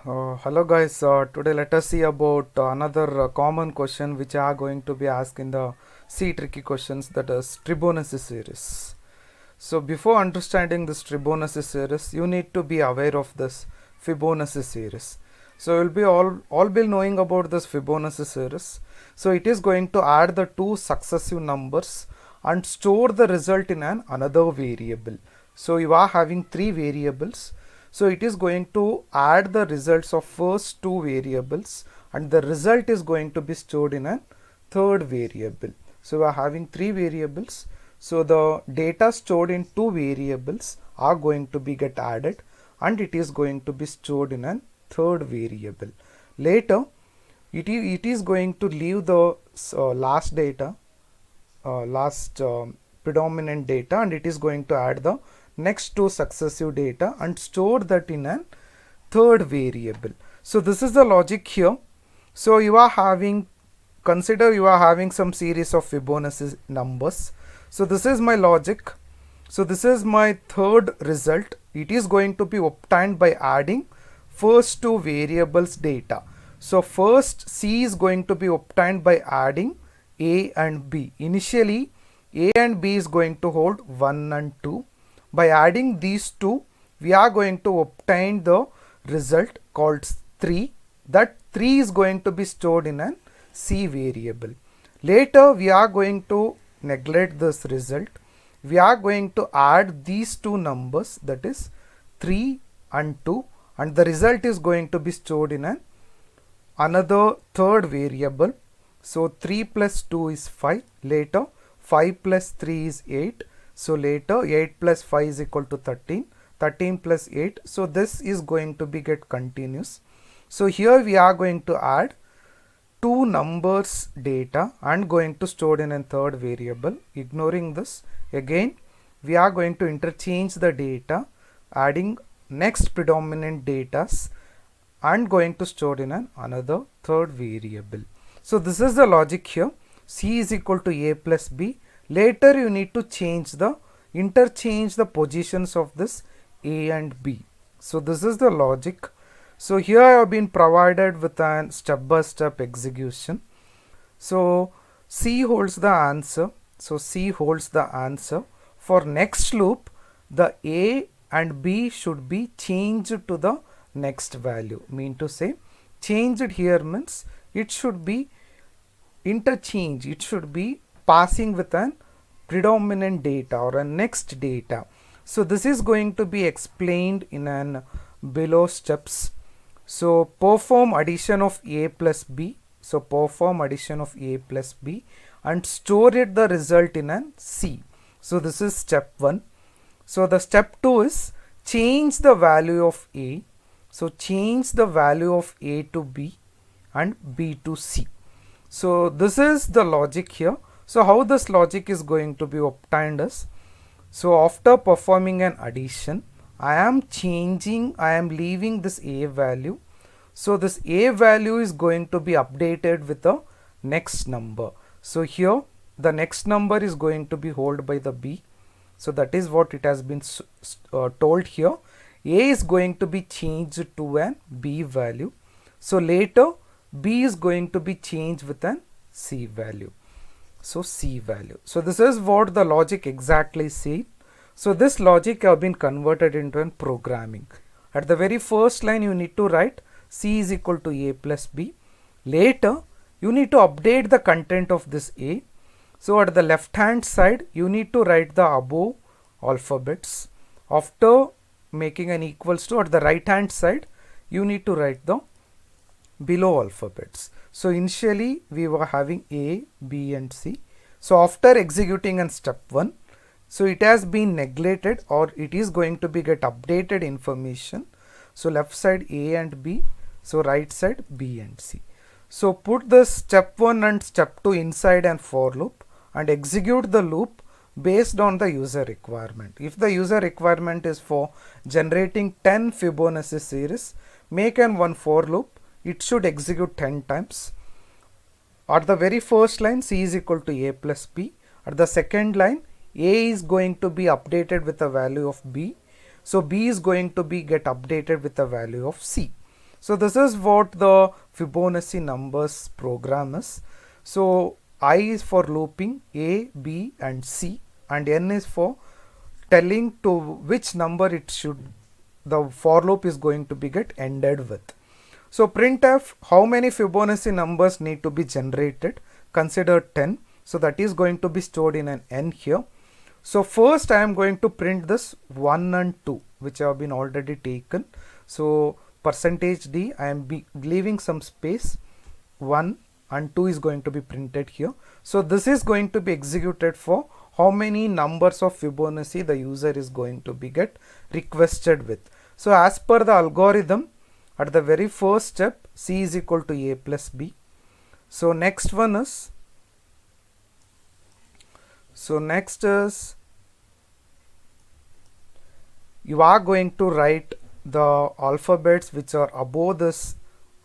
Hello guys, today let us see about another common question which are going to be asked in the C tricky questions, that is Tribonacci series. So before understanding this Tribonacci series, you need to be aware of this Fibonacci series. So you'll be all be knowing about this Fibonacci series. So it is going to add the two successive numbers and store the result in another variable. So you are having three variables. So it is going to add the results of first two variables and the result is going to be stored in a third variable. So we are having three variables. So the data stored in two variables are going to be get added and it is going to be stored in a third variable. Later it is going to leave the last data, predominant data, and it is going to add the next two successive data and store that in a third variable. So this is the logic here. So you are having, consider you are having some series of Fibonacci numbers. So this is my logic. So this is my third result. It is going to be obtained by adding first two variables data. So first C is going to be obtained by adding A and B. Initially A and B is going to hold 1 and 2. By adding these two, we are going to obtain the result called 3. That 3 is going to be stored in an C variable. Later we are going to neglect this result. We are going to add these two numbers, that is 3 and 2, and the result is going to be stored in another third variable. So 3 plus 2 is 5. Later 5 plus 3 is 8. So later 8 plus 5 is equal to 13. 13 plus 8. So this is going to be get continuous. So here we are going to add two numbers data and going to store in a third variable. Ignoring this, again we are going to interchange the data, adding next predominant datas and going to store in another third variable. So this is the logic here. C is equal to A plus B. Later you need to interchange the positions of this A and B. So this is the logic. So here I have been provided with an step-by-step execution. So C holds the answer. So C holds the answer. For next loop, the A and B should be changed to the next value. Mean to say, changed here means it should be interchange. It should be passing with an predominant data or a next data. So this is going to be explained in an below steps. So perform addition of A plus B. So perform addition of A plus B and store it the result in an C. So this is step 1. So the step 2 is change the value of A. So change the value of A to B and B to C. So this is the logic here. So how this logic is going to be obtained is, so after performing an addition, I am leaving this A value. So this A value is going to be updated with the next number. So here the next number is going to be held by the B. So that is what it has been told here. A is going to be changed to an B value. So later B is going to be changed with an C value. So C value. So this is what the logic exactly said. So this logic have been converted into an programming. At the very first line you need to write C is equal to A plus B. Later you need to update the content of this A. So at the left hand side you need to write the above alphabets. After making an equals to, at the right hand side you need to write the below alphabets. So initially we were having A, B and C. So after executing in step 1, so it has been neglected or it is going to be get updated information. So left side A and B, so right side B and C. So put the step 1 and step 2 inside an for loop and execute the loop based on the user requirement. If the user requirement is for generating 10 Fibonacci series, make an one for loop. It should execute 10 times. At the very first line C is equal to A plus B. At the second line A is going to be updated with the value of B. So B is going to be get updated with the value of C. So this is what the Fibonacci numbers program is. So I is for looping A, B and C, and N is for telling to which number it should, the for loop is going to be get ended with. So printf, how many Fibonacci numbers need to be generated? Consider 10. So that is going to be stored in an n here. So first I am going to print this 1 and 2 which have been already taken. So percentage %d, I am leaving some space, 1 and 2 is going to be printed here. So this is going to be executed for how many numbers of Fibonacci the user is going to be get requested with. So as per the algorithm, at the very first step, C is equal to A plus B. So next one is, you are going to write the alphabets which are above this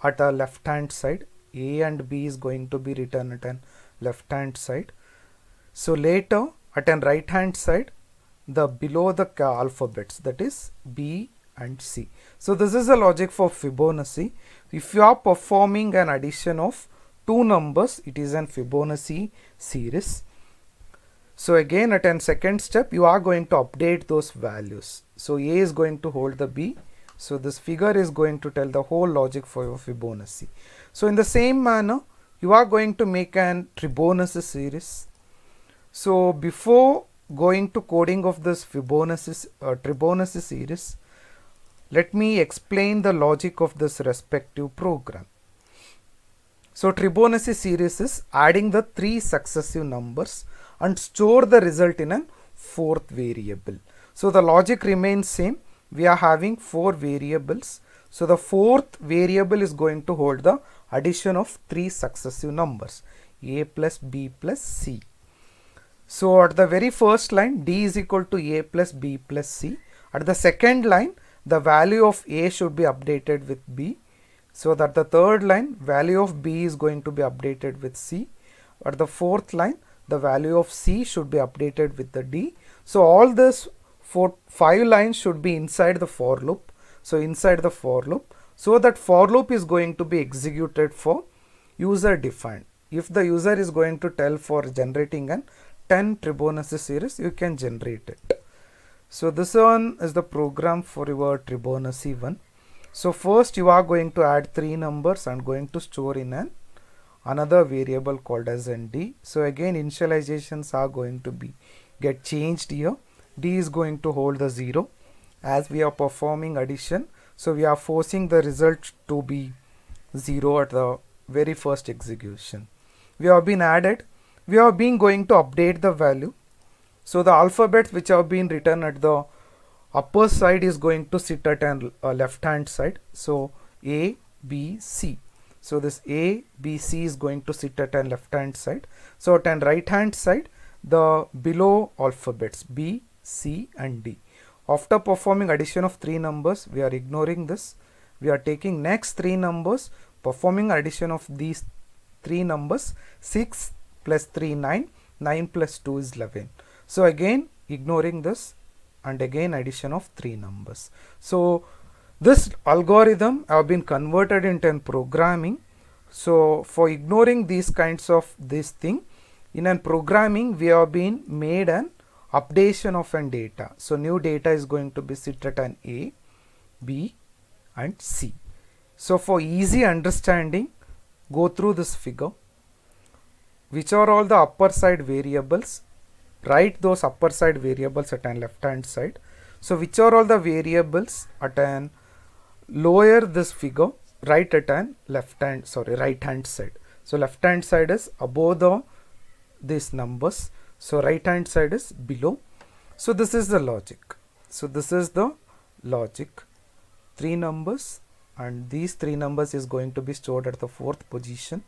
at a left hand side. A and B is going to be written at an left hand side. So later at an right hand side, the below the alphabets, that is B and C. So this is the logic for Fibonacci. If you are performing an addition of two numbers, it is an Fibonacci series. So again at an second step, you are going to update those values. So A is going to hold the B. So this figure is going to tell the whole logic for your Fibonacci. So in the same manner, you are going to make an Tribonacci series. So before going to coding of this Tribonacci series, let me explain the logic of this respective program. So Tribonacci series is adding the three successive numbers and store the result in a fourth variable. So the logic remains same. We are having four variables. So the fourth variable is going to hold the addition of three successive numbers, A plus B plus C. So at the very first line, D is equal to A plus B plus C. At the second line, the value of A should be updated with B. So that the third line, value of B is going to be updated with C. At the fourth line, the value of C should be updated with the D. So all this 5 lines should be inside the for loop. So inside the for loop, so that for loop is going to be executed for user defined. If the user is going to tell for generating an 10 Tribonacci series, you can generate it. So this one is the program for your Tribonacci one. So first you are going to add three numbers and going to store in another variable called as ND. So again initializations are going to be get changed here. D is going to hold the 0 as we are performing addition. So we are forcing the result to be 0 at the very first execution. We have been added. We have been going to update the value. So the alphabets which have been written at the upper side is going to sit at an left hand side. So A, B, C. So this A, B, C is going to sit at an left hand side. So at an right hand side, the below alphabets B, C and D. After performing addition of three numbers, we are ignoring this. We are taking next three numbers, performing addition of these three numbers, 6 plus 3, 9, 9 plus 2 is 11. So again ignoring this and again addition of three numbers. So this algorithm have been converted into programming. So for ignoring these kinds of this thing, in an programming we have been made an updation of an data. So new data is going to be sit at an A, B and C. So for easy understanding, go through this figure. Which are all the upper side variables? Write those upper side variables at an left hand side. So which are all the variables at an lower this figure? Write at an right hand side. So left hand side is above these numbers. So right hand side is below. So this is the logic. So this is the logic. Three numbers and these three numbers is going to be stored at the fourth position.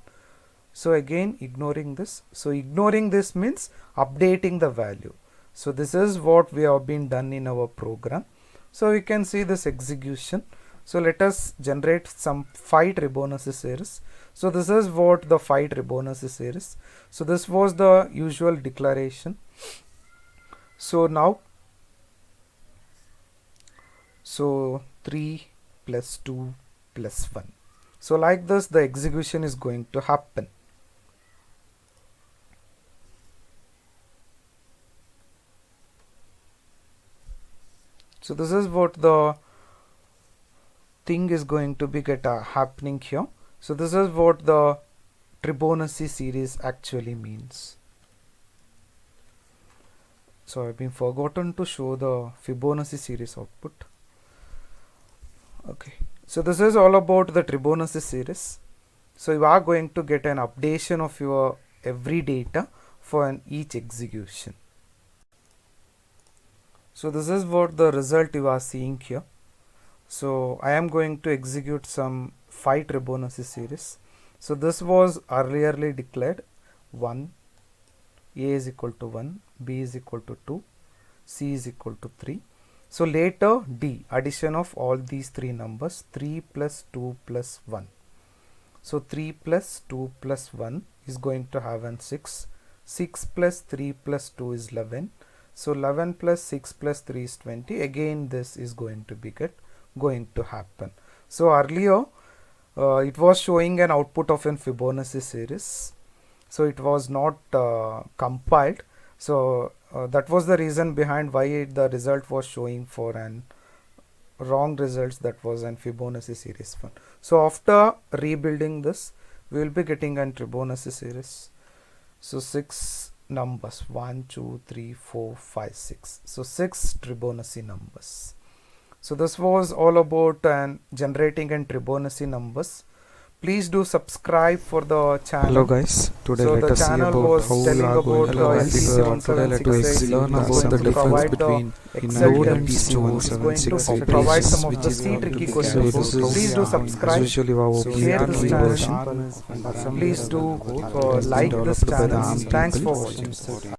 So again ignoring this. So ignoring this means updating the value. So this is what we have been done in our program. So we can see this execution. So let us generate some 5 Tribonacci series. So this is what the 5 Tribonacci series. So this was the usual declaration. So now, so 3 plus 2 plus 1. So like this the execution is going to happen. So this is what the thing is going to be happening here. So this is what the Tribonacci series actually means. So I've been forgotten to show the Fibonacci series output. Okay, so this is all about the Tribonacci series. So you are going to get an updation of your every data for each execution. So this is what the result you are seeing here. So I am going to execute some 5 Tribonacci series. So this was earlierly declared 1, A is equal to 1, B is equal to 2, C is equal to 3. So later D, addition of all these 3 numbers, 3 plus 2 plus 1. So 3 plus 2 plus 1 is going to have an 6. 6 plus 3 plus 2 is 11. So 11 plus 6 plus 3 is 20. Again this is going to happen. So earlier it was showing an output of an Fibonacci series. So it was not compiled. So that was the reason behind why the result was showing for an wrong results, that was an Fibonacci series one. So after rebuilding this, we will be getting an Tribonacci series. So 6 numbers, 1 2 3 4 5 6. So 6 Tribonacci numbers. So this was all about generating and Tribonacci numbers. Please do subscribe for the channel. Hello guys, today let us see about how we are going to learn about the difference between node and PC1768, provide some of the C tricky questions. Please do subscribe, share this channel, please do like this channel. Thanks for watching.